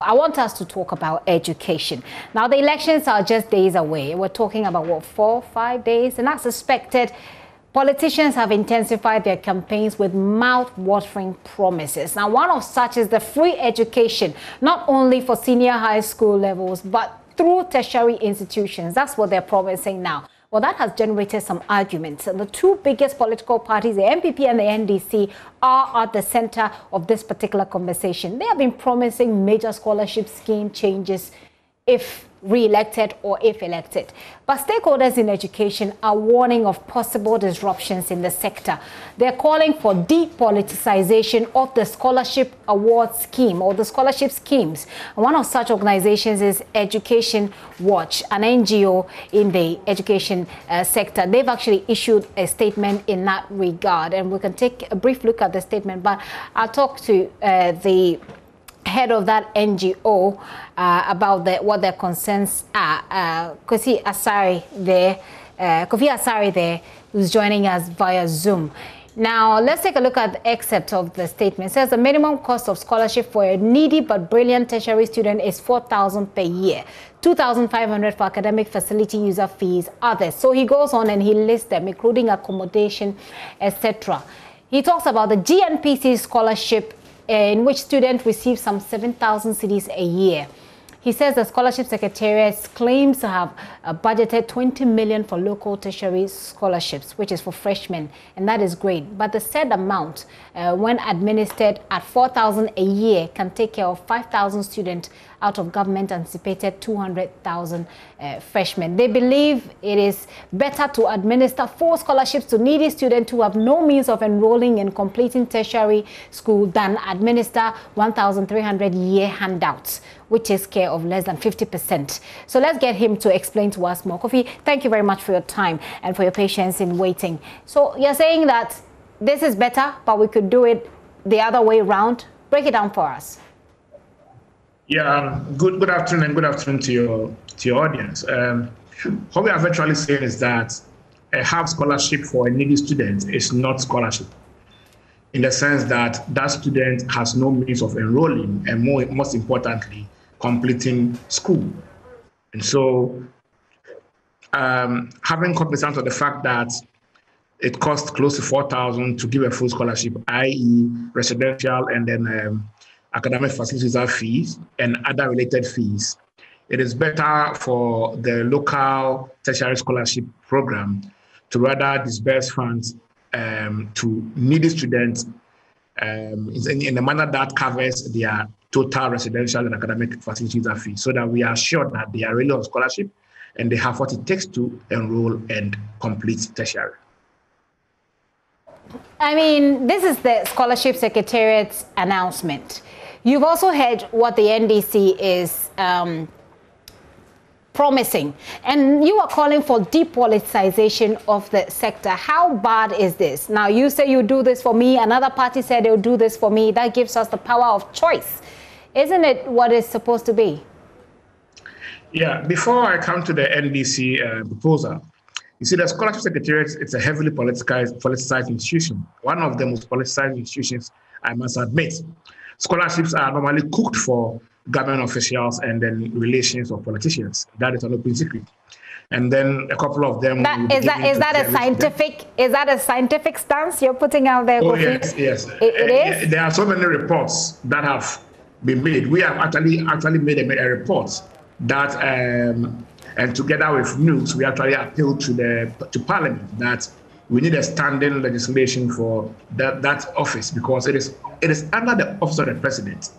I want us to talk about education. Now, the elections are just days away. We're talking about, what, 4, 5 days? And as expected, politicians have intensified their campaigns with mouth-watering promises. Now, one of such is the free education, not only for senior high school levels, but through tertiary institutions. That's what they're promising now. Well, that has generated some arguments. And the two biggest political parties, the MPP and the NDC, are at the center of this particular conversation. They have been promising major scholarship scheme changes if re-elected or if elected. But stakeholders in education are warning of possible disruptions in the sector. They're calling for de-politicization of the scholarship award scheme or the scholarship schemes. And one of such organizations is Education Watch, an NGO in the education sector. They've actually issued a statement in that regard. And we can take a brief look at the statement, but I'll talk to the head of that NGO about what their concerns are. Kofi Asare there, who's joining us via Zoom. Now, let's take a look at the excerpt of the statement. It says the minimum cost of scholarship for a needy but brilliant tertiary student is $4,000 per year, $2,500 for academic facility user fees, others. So he goes on and he lists them, including accommodation, etc. He talks about the GNPC scholarship, in which students receive some 7,000 cedis a year. He says the Scholarship Secretariat claims to have budgeted 20 million for local tertiary scholarships, which is for freshmen, and that is great. But the said amount, when administered at 4,000 a year, can take care of 5,000 students out of government-anticipated 200,000 freshmen. They believe it is better to administer 4 scholarships to needy students who have no means of enrolling in completing tertiary school than administer 1,300 year handouts, which takes care of less than 50%. So let's get him to explain to us more. Kofi, thank you very much for your time and for your patience in waiting. So you're saying that this is better, but we could do it the other way around. Break it down for us. Yeah, good afternoon and good afternoon to your audience. What we are virtually saying is that a half scholarship for a needy student is not scholarship, in the sense that that student has no means of enrolling and most importantly, completing school. And so having cognizance of the fact that it costs close to 4,000 to give a full scholarship, i.e. residential and then academic facilities fees and other related fees, it is better for the local tertiary scholarship program to rather disburse funds to needy students in a manner that covers their total residential and academic facilities fees, so that we are sure that they are really on scholarship and they have what it takes to enroll and complete tertiary. I mean, this is the Scholarship Secretariat's announcement. You've also heard what the NDC is promising, and you are calling for depoliticization of the sector. How bad is this? Now, you say you do this for me, another party said they'll do this for me. That gives us the power of choice. Isn't it what it's supposed to be? Yeah, before I come to the NDC proposal, you see, the Scholarship Secretariat, it's a heavily politicized institution. One of the most politicized institutions, I must admit. Scholarships are normally cooked for government officials and then relations of politicians. That is an open secret. And then a couple of them. Is that a scientific stance you're putting out there? Oh, yes. It is. There are so many reports that have been made. We have actually made a report that, and together with news, we actually appealed to Parliament that we need a standing legislation for that office, because it is under the office of the president,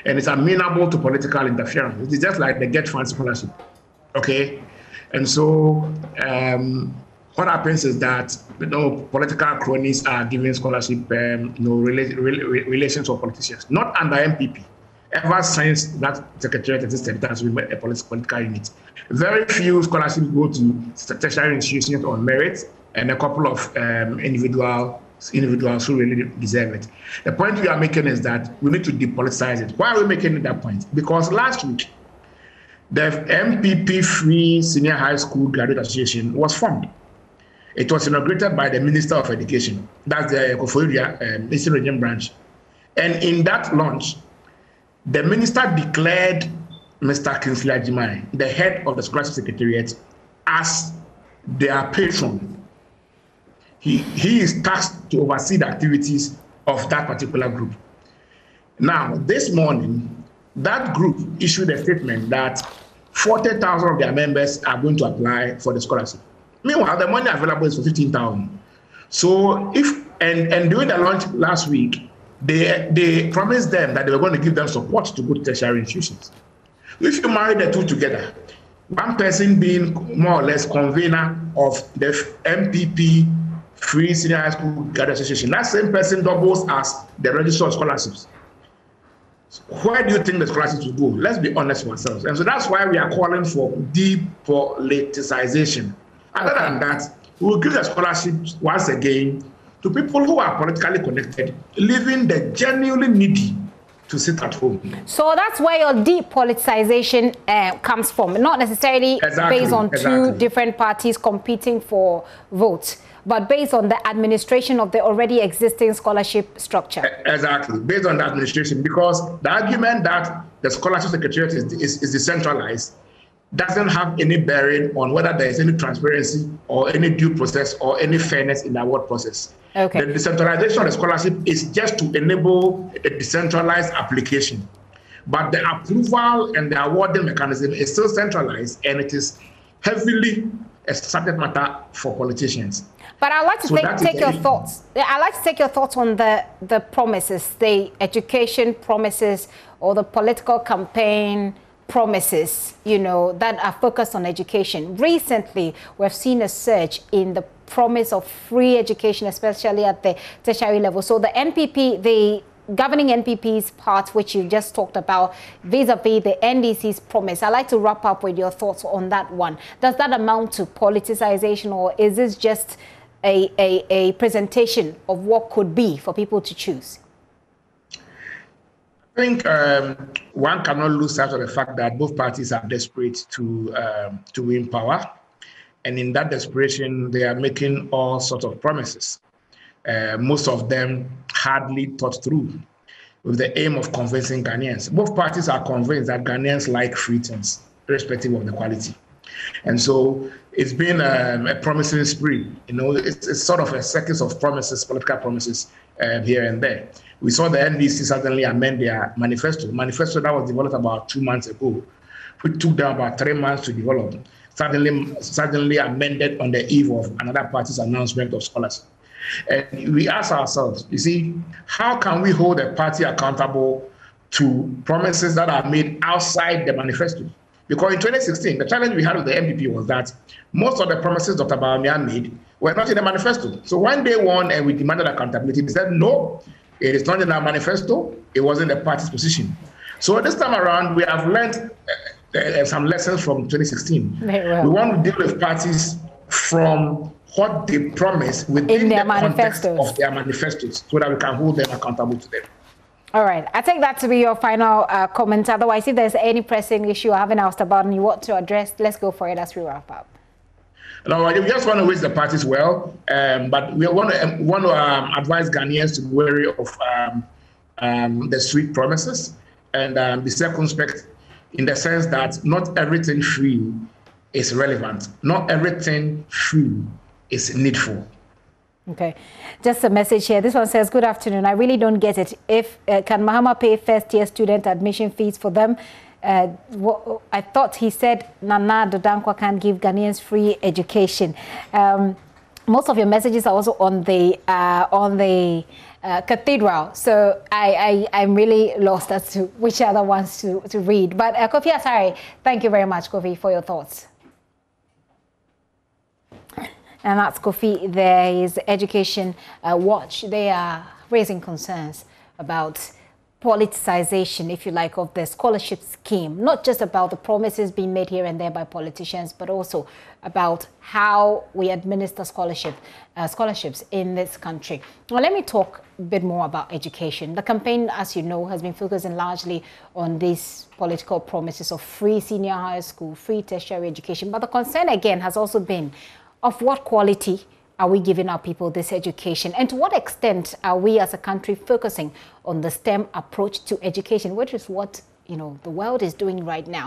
and it's amenable to political interference. It's just like the Get Fund scholarship, okay? And so what happens is that political cronies are giving scholarship relations of politicians, not under MPP. Ever since that secretariat existed, it has been a political unit. Very few scholarships go to tertiary institutions on merit, and a couple of individuals who really deserve it. The point we are making is that we need to depoliticize it. Why are we making that point? Because last week, the MPP Free Senior High School Graduate Association was formed. It was inaugurated by the Minister of Education. That's the Koforia Eastern Region branch. And in that launch, the minister declared Mr. Kingsley Ajimai, the head of the Scholarship Secretariat, as their patron. He is tasked to oversee the activities of that particular group. Now, this morning, that group issued a statement that 40,000 of their members are going to apply for the scholarship. Meanwhile, the money available is for 15,000. So and during the launch last week, they promised them that they were going to give them support to go to tertiary institutions. If you marry the two together, one person being more or less convener of the MPP Free Senior High School Graduate Association, that same person doubles as the registrar of scholarships. Where do you think the scholarships will go? Let's be honest with ourselves. And so that's why we are calling for de-politicization. Other than that, we will give the scholarships once again to people who are politically connected, leaving the genuinely needy to sit at home. So that's where your de-politicization comes from, not necessarily based on two different parties competing for votes, but based on the administration of the already existing scholarship structure. Exactly, based on the administration, because the argument that the scholarship secretariat is decentralized doesn't have any bearing on whether there is any transparency or any due process or any fairness in the award process. Okay. The decentralization of the scholarship is just to enable a decentralized application. But the approval and the awarding mechanism is still centralized, and it is heavily a subject matter for politicians. But I'd like to take your thoughts. I'd like to take your thoughts on the promises, the education promises or the political campaign promises, you know, that are focused on education. Recently, we've seen a surge in the promise of free education, especially at the tertiary level. So the NPP, the governing NPP's part, which you just talked about, vis-a-vis the NDC's promise. I'd like to wrap up with your thoughts on that one. Does that amount to politicization, or is this just a presentation of what could be for people to choose? I think one cannot lose sight of the fact that both parties are desperate to win power. And in that desperation, they are making all sorts of promises. Most of them hardly thought through, with the aim of convincing Ghanaians. Both parties are convinced that Ghanaians like free things, irrespective of the quality. And so it's been a promising spree. You know, it's sort of a circus of promises, political promises here and there. We saw the NDC suddenly amend their manifesto that was developed about 2 months ago, which took them about 3 months to develop, suddenly amended on the eve of another party's announcement of scholarship. And we ask ourselves, you see, how can we hold a party accountable to promises that are made outside the manifesto? Because in 2016, the challenge we had with the MPP was that most of the promises Dr. Bawumia made were not in the manifesto. So when they won and we demanded accountability, they said, no, it is not in our manifesto. It wasn't the party's position. So this time around, we have learned some lessons from 2016. Well. We want to deal with parties from what they promise within the context of their manifestos, so that we can hold them accountable to them. All right. I take that to be your final comment. Otherwise, if there's any pressing issue I haven't asked about and you want to address, let's go for it as we wrap up. No, we just want to wish the parties well, but we want to advise Ghanaians to be wary of the sweet promises and be circumspect in the sense that not everything free is relevant. Not everything free is needful. Okay. Just a message here. This one says, good afternoon. I really don't get it. If can Mahama pay first-year student admission fees for them? I thought he said Nana Dodankwa can't give Ghanaians free education. Most of your messages are also on the cathedral, so I'm really lost as to which other ones to read. But Kofi Asare, thank you very much, Kofi, for your thoughts. And that's Kofi. There is Education Watch. They are raising concerns about politicization, if you like, of the scholarship scheme. Not just about the promises being made here and there by politicians, but also about how we administer scholarships in this country. Well, let me talk a bit more about education. The campaign, as you know, has been focusing largely on these political promises of free senior high school, free tertiary education. But the concern, again, has also been of what quality are we giving our people this education? And to what extent are we as a country focusing on the STEM approach to education, which is what, the world is doing right now?